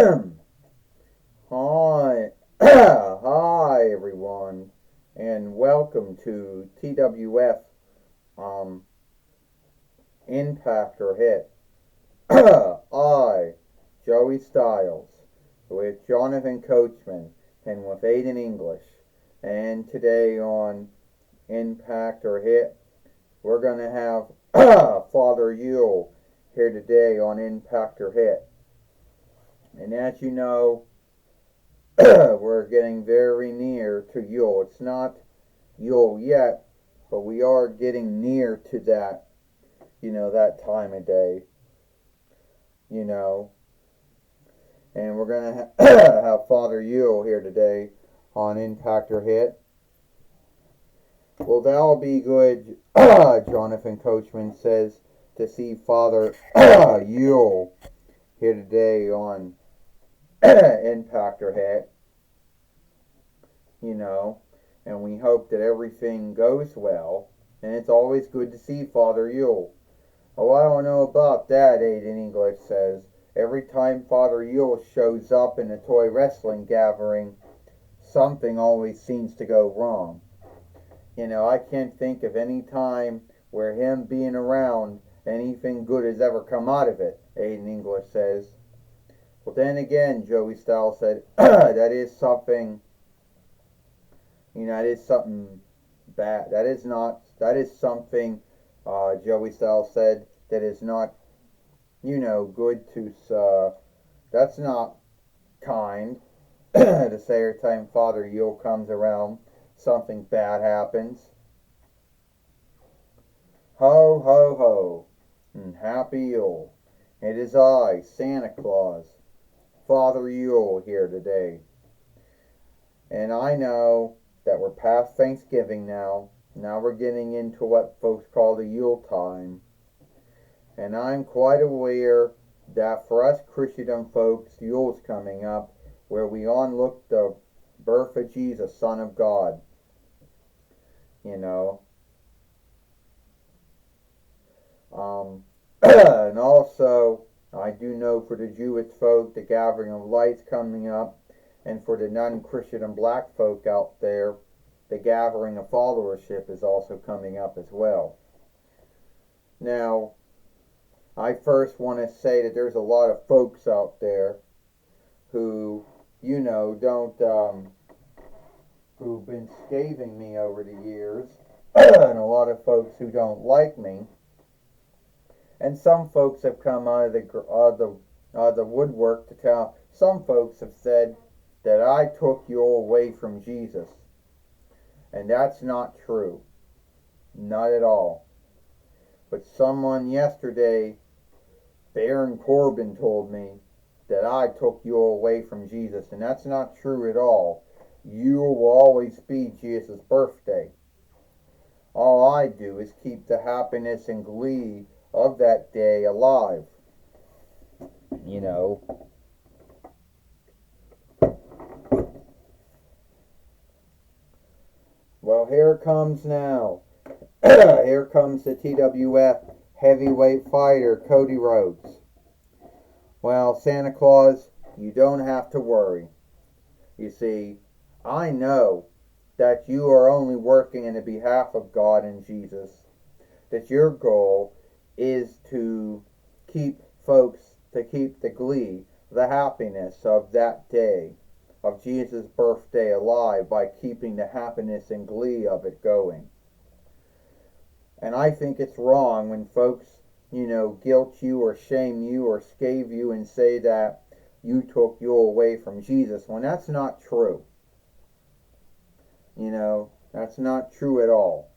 Hi, hi everyone, and welcome to TWF Impact or Hit. I, Joey Styles, with Jonathan Coachman and with Aiden English, and today on Impact or Hit, we're gonna have Father Yule here today on Impact or Hit, and as you know. We're getting very near to Yule. It's not Yule yet, but we are getting near to that, that time of day, you know. And we're going to have Father Yule here today on Impact or Hit. Well, that'll be good, Jonathan Coachman says, to see Father Yule here today on Impact or Hit. And we hope that everything goes well. And it's always good to see Father Yule. Oh, I don't know about that, Aiden English says. Every time Father Yule shows up in a toy wrestling gathering, something always seems to go wrong. I can't think of any time where him being around, anything good has ever come out of it, Aiden English says. Well, then again, Joey Styles said, that is something bad. That is something, Joey Styles said, that is not, good to, that's not kind to say every time Father Yule comes around, something bad happens. Ho, ho, ho, and happy Yule. It is I, Santa Claus, Father Yule here today. And I know that we're past Thanksgiving now. Now we're getting into what folks call the Yule time. And I'm quite aware that for us Christendom folks, Yule's coming up, where we onlook the birth of Jesus, Son of God. And also, I do know for the Jewish folk, the gathering of lights coming up, and for the non-Christian and black folk out there, the gathering of followership is also coming up as well. Now, I first want to say that there's a lot of folks out there who, don't, who've been scathing me over the years, and a lot of folks who don't like me. And some folks have come out of the woodwork to tell. Some folks have said that I took you away from Jesus. And that's not true. Not at all. But someone yesterday, Baron Corbin, told me that I took you away from Jesus. And that's not true at all. You will always be Jesus' birthday. All I do is keep the happiness and glee of that day alive. Well, here comes now. Here comes the TWF heavyweight fighter, Cody Rhodes. Well, Santa Claus, you don't have to worry. You see, I know that you are only working in the behalf of God and Jesus. That your goal is to keep the glee, the happiness of that day, of Jesus' birthday alive by keeping the happiness and glee of it going. And I think it's wrong when folks, guilt you or shame you or scathe you and say that you took you away from Jesus, when that's not true. That's not true at all.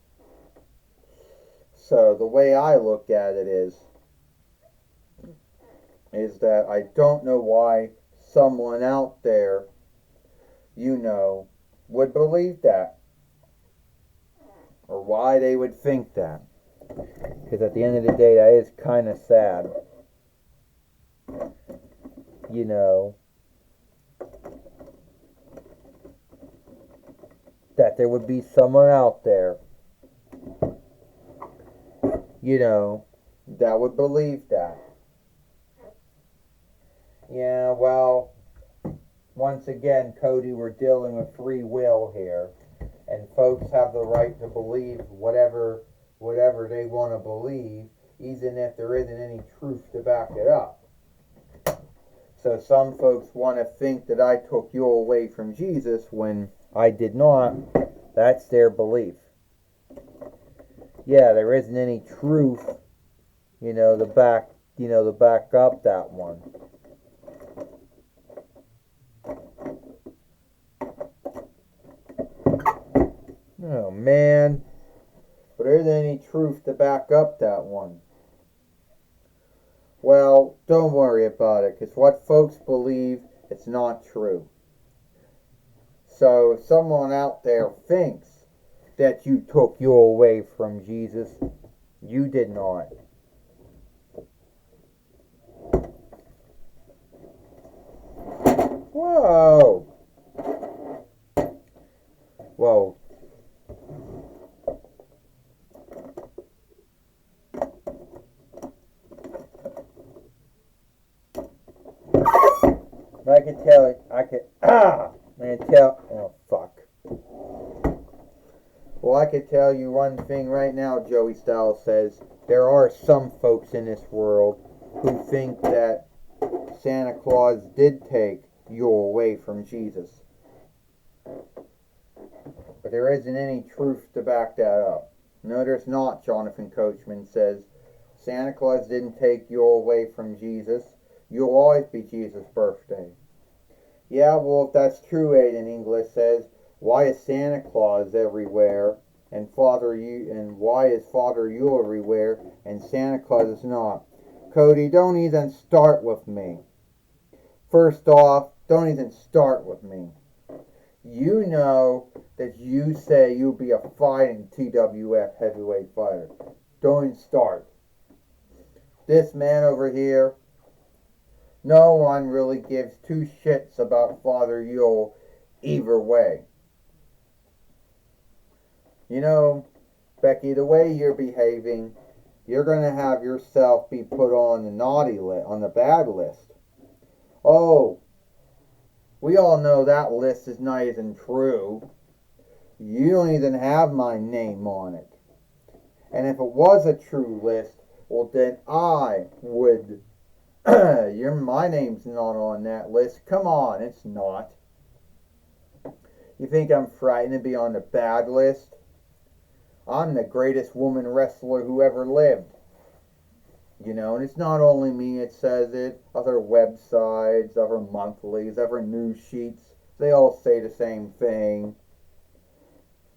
So the way I look at it is that I don't know why someone out there, would believe that. Or why they would think that. Because at the end of the day, that is kind of sad. That there would be someone out there, that would believe that. Yeah, well, once again, Cody, we're dealing with free will here, and folks have the right to believe whatever they want to believe, even if there isn't any truth to back it up. So some folks want to think that I took you away from Jesus when I did not. That's their belief. Yeah, there isn't any truth, to back up that one. Oh man, but there isn't any truth to back up that one. Well, don't worry about it, because what folks believe, it's not true. So if someone out there thinks that you took you away from Jesus, you did not. Whoa! Whoa. I can tell it. Oh, fuck. Well, I could tell you one thing right now, Joey Styles says. There are some folks in this world who think that Santa Claus did take you away from Jesus. But there isn't any truth to back that up. No, there's not, Jonathan Coachman says. Santa Claus didn't take you away from Jesus. You'll always be Jesus' birthday. Yeah, well, if that's true, Aiden English says, why is Santa Claus everywhere and why is Father Yule everywhere and Santa Claus is not? Cody, don't even start with me. First off, don't even start with me. You know that you say you'll be a fighting TWF heavyweight fighter. Don't even start. This man over here, no one really gives two shits about Father Yule either way. Becky, the way you're behaving, you're going to have yourself be put on the naughty list, on the bad list. Oh, we all know that list is not even true. You don't even have my name on it. And if it was a true list, well then I would... my name's not on that list. Come on, it's not. You think I'm frightened to be on the bad list? I'm the greatest woman wrestler who ever lived. And it's not only me, it says it. Other websites, other monthlies, other news sheets, they all say the same thing.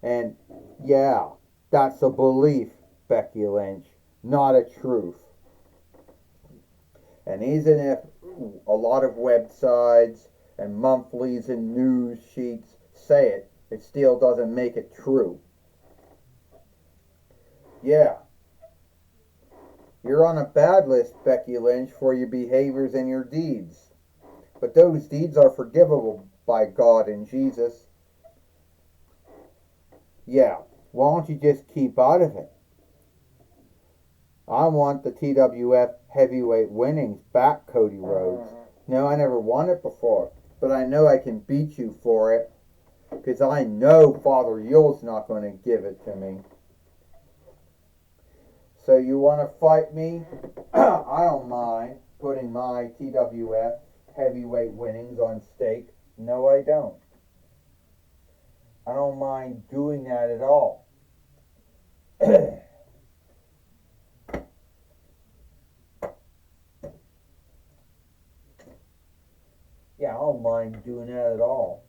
And yeah, that's a belief, Becky Lynch, not a truth. And even if a lot of websites and monthlies and news sheets say it, it still doesn't make it true. Yeah. You're on a bad list, Becky Lynch, for your behaviors and your deeds. But those deeds are forgivable by God and Jesus. Yeah. Why don't you just keep out of it? I want the TWF heavyweight winnings back, Cody Rhodes. No, I never won it before, but I know I can beat you for it, because I know Father Yule's not going to give it to me. So you want to fight me? I don't mind putting my TWF heavyweight winnings on stake. No, I don't. I don't mind doing that at all. Yeah, I don't mind doing that at all.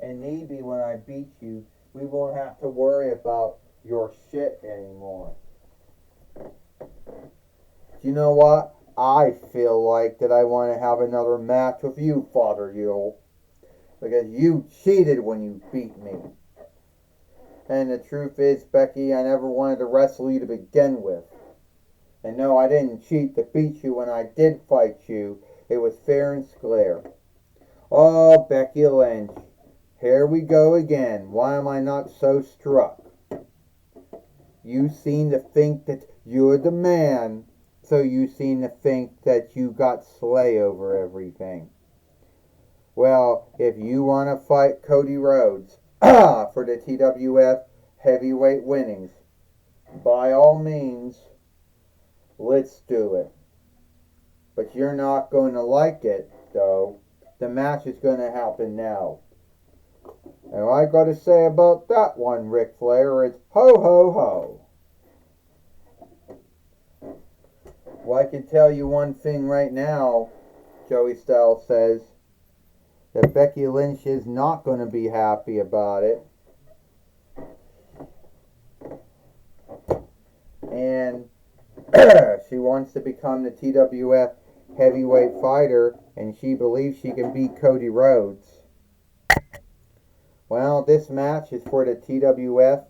And maybe when I beat you, we won't have to worry about your shit anymore. You know what? I feel like that I want to have another match with you, Father Yule. Because you cheated when you beat me. And the truth is, Becky, I never wanted to wrestle you to begin with. And no, I didn't cheat to beat you when I did fight you. It was fair and square. Oh, Becky Lynch. Here we go again. Why am I not so struck? You seem to think that you're the man so you seem to think that you got sway over everything. Well, if you want to fight Cody Rhodes for the TWF heavyweight winnings, by all means, let's do it. But you're not going to like it, though. The match is going to happen now. And what I got to say about that one, Ric Flair, it's ho ho ho. Well, I can tell you one thing right now, Joey Styles says, that Becky Lynch is not going to be happy about it. And she wants to become the TWF heavyweight fighter, and she believes she can beat Cody Rhodes. Well, this match is for the TWF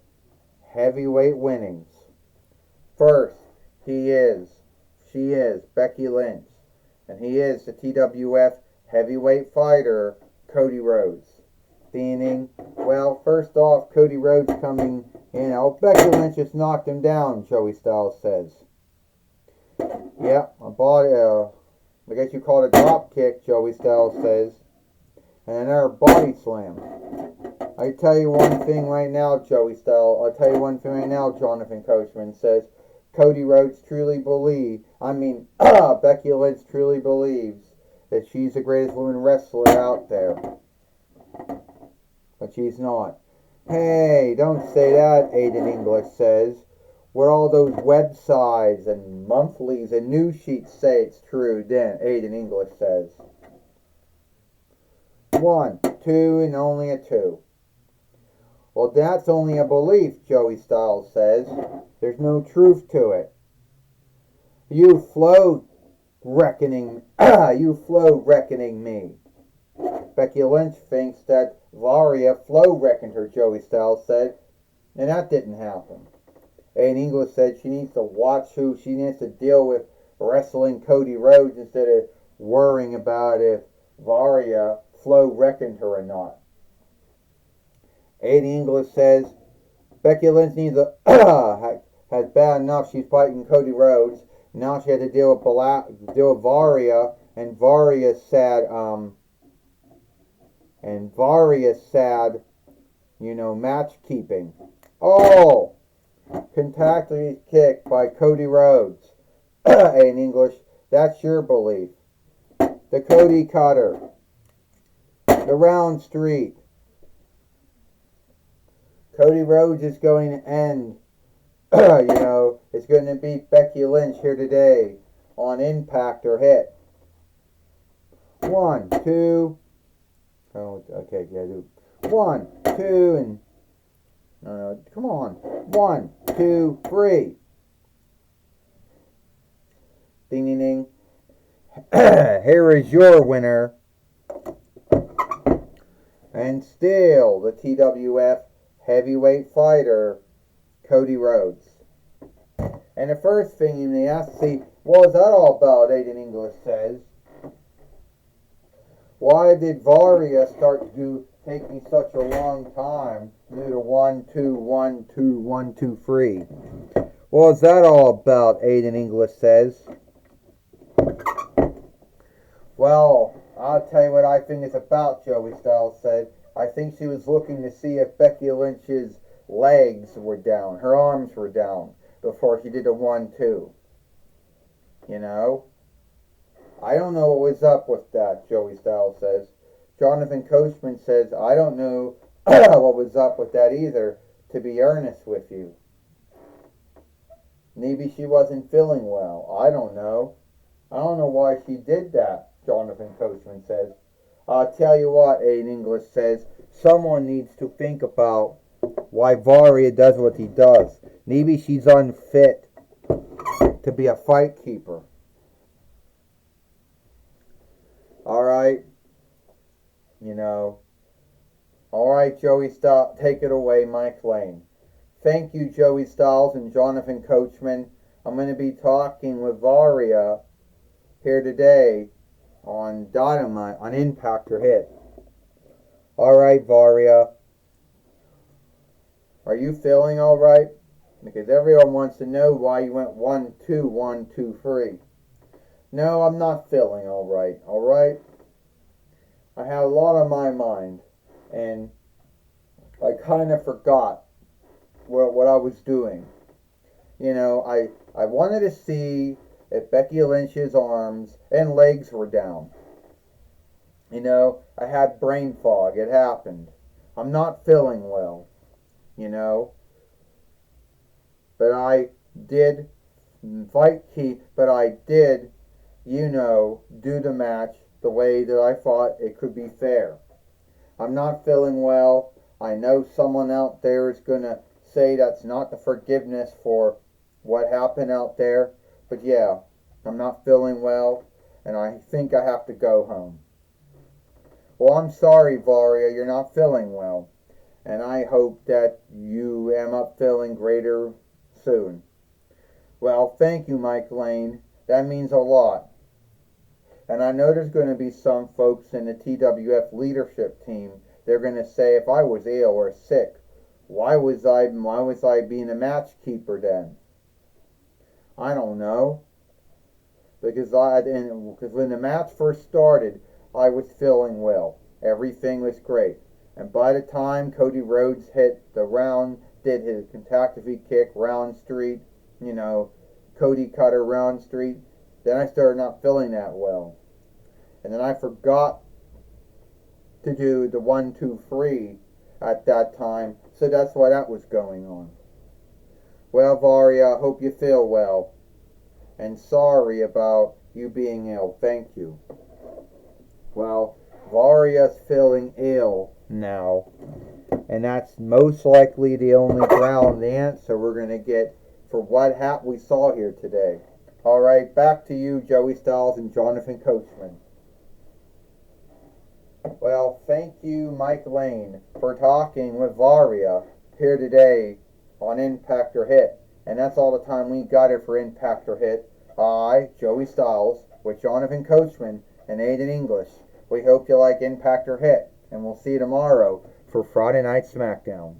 heavyweight winnings. First, she is Becky Lynch, and he is the TWF heavyweight fighter, Cody Rhodes. Meaning, well, first off, Cody Rhodes coming in. Oh, Becky Lynch just knocked him down, Joey Styles says. Yeah, I guess you call it a drop kick, Joey Styles says. And another body slam. I tell you one thing right now, Joey Styles. I'll tell you one thing right now, Jonathan Coachman says. Cody Rhodes truly Becky Lynch truly believes that she's the greatest woman wrestler out there. But she's not. Hey, don't say that, Aiden English says. Where all those websites and monthlies and news sheets say it's true, then Aiden English says. 1, 2, and only a 2. Well, that's only a belief, Joey Styles says. There's no truth to it. You flow reckoning me. Becky Lynch thinks that Varia flow reckoned her, Joey Styles said, and that didn't happen. Aiden English said she needs to watch who she needs to deal with wrestling Cody Rhodes instead of worrying about if Varia flow reckoned her or not. Aiden English says Becky Lynch needs has bad enough she's fighting Cody Rhodes. Now she had to deal with Varia, and Varia's sad, match keeping. Oh, Kentucky kick by Cody Rhodes. In English, that's your belief. The Cody Cutter. The Round Street. Cody Rhodes is going to end, it's going to beat Becky Lynch here today on Impact or Hit. 1, 2. Oh, okay, yeah, do 1, 2, and no, come on. 1, 2, 3. Ding, ding, ding. Here is your winner, and still the TWF heavyweight fighter, Cody Rhodes. And the first thing you may ask, see, what was that all about, Aiden English says. Why did Varia start to take me such a long time to do the 1, 2, 1, 2, 1, 2, 3? What was that all about, Aiden English says. Well, I'll tell you what I think it's about, Joey Styles said. I think she was looking to see if Becky Lynch's legs were down, her arms were down, before she did a 1, 2. I don't know what was up with that, Joey Styles says. Jonathan Coachman says, I don't know what was up with that either, to be earnest with you. Maybe she wasn't feeling well. I don't know. I don't know why she did that, Jonathan Coachman says. I'll tell you what, Aiden English says, someone needs to think about why Varia does what he does. Maybe she's unfit to be a fight keeper. Alright, alright, Joey Styles, take it away, Mike Lane. Thank you, Joey Styles and Jonathan Coachman. I'm going to be talking with Varia here today on Dynamite, on Impact or Hit. Alright, Varia. Are you feeling alright? because everyone wants to know why you went 1-2, 1-2-3. No, I'm not feeling alright, alright? I had a lot on my mind, and I kind of forgot what I was doing. You know, I wanted to see if Becky Lynch's arms and legs were down. You know, I had brain fog. It happened. I'm not feeling well, you know. But I did fight Keith, but I did, you know, do the match the way that I thought it could be fair. I'm not feeling well. I know someone out there is going to say that's not the forgiveness for what happened out there. But yeah, I'm not feeling well, and I think I have to go home. Well, I'm sorry, Varia, you're not feeling well, and I hope that you am up feeling greater soon. Well, thank you, Mike Lane. That means a lot. And I know there's going to be some folks in the TWF leadership team. They're going to say if I was ill or sick, why was I being a match keeper then? I don't know. Because when the match first started, I was feeling well. Everything was great. And by the time Cody Rhodes hit the round, did his catastrophe kick, round street, you know, Cody Cutter round street, then I started not feeling that well. And then I forgot to do the 1-2-3 at that time, so that's why that was going on. Well, Varia, I hope you feel well. And sorry about you being ill. Thank you. Well, Varia's feeling ill now. And that's most likely the only ground answer we're going to get for what we saw here today. All right, back to you, Joey Styles and Jonathan Coachman. Well, thank you, Mike Lane, for talking with Varia here today on Impact or Hit. And that's all the time we got it for Impact or Hit. I, Joey Styles, with Jonathan Coachman and Aiden English. We hope you like Impact or Hit, and we'll see you tomorrow for Friday Night SmackDown.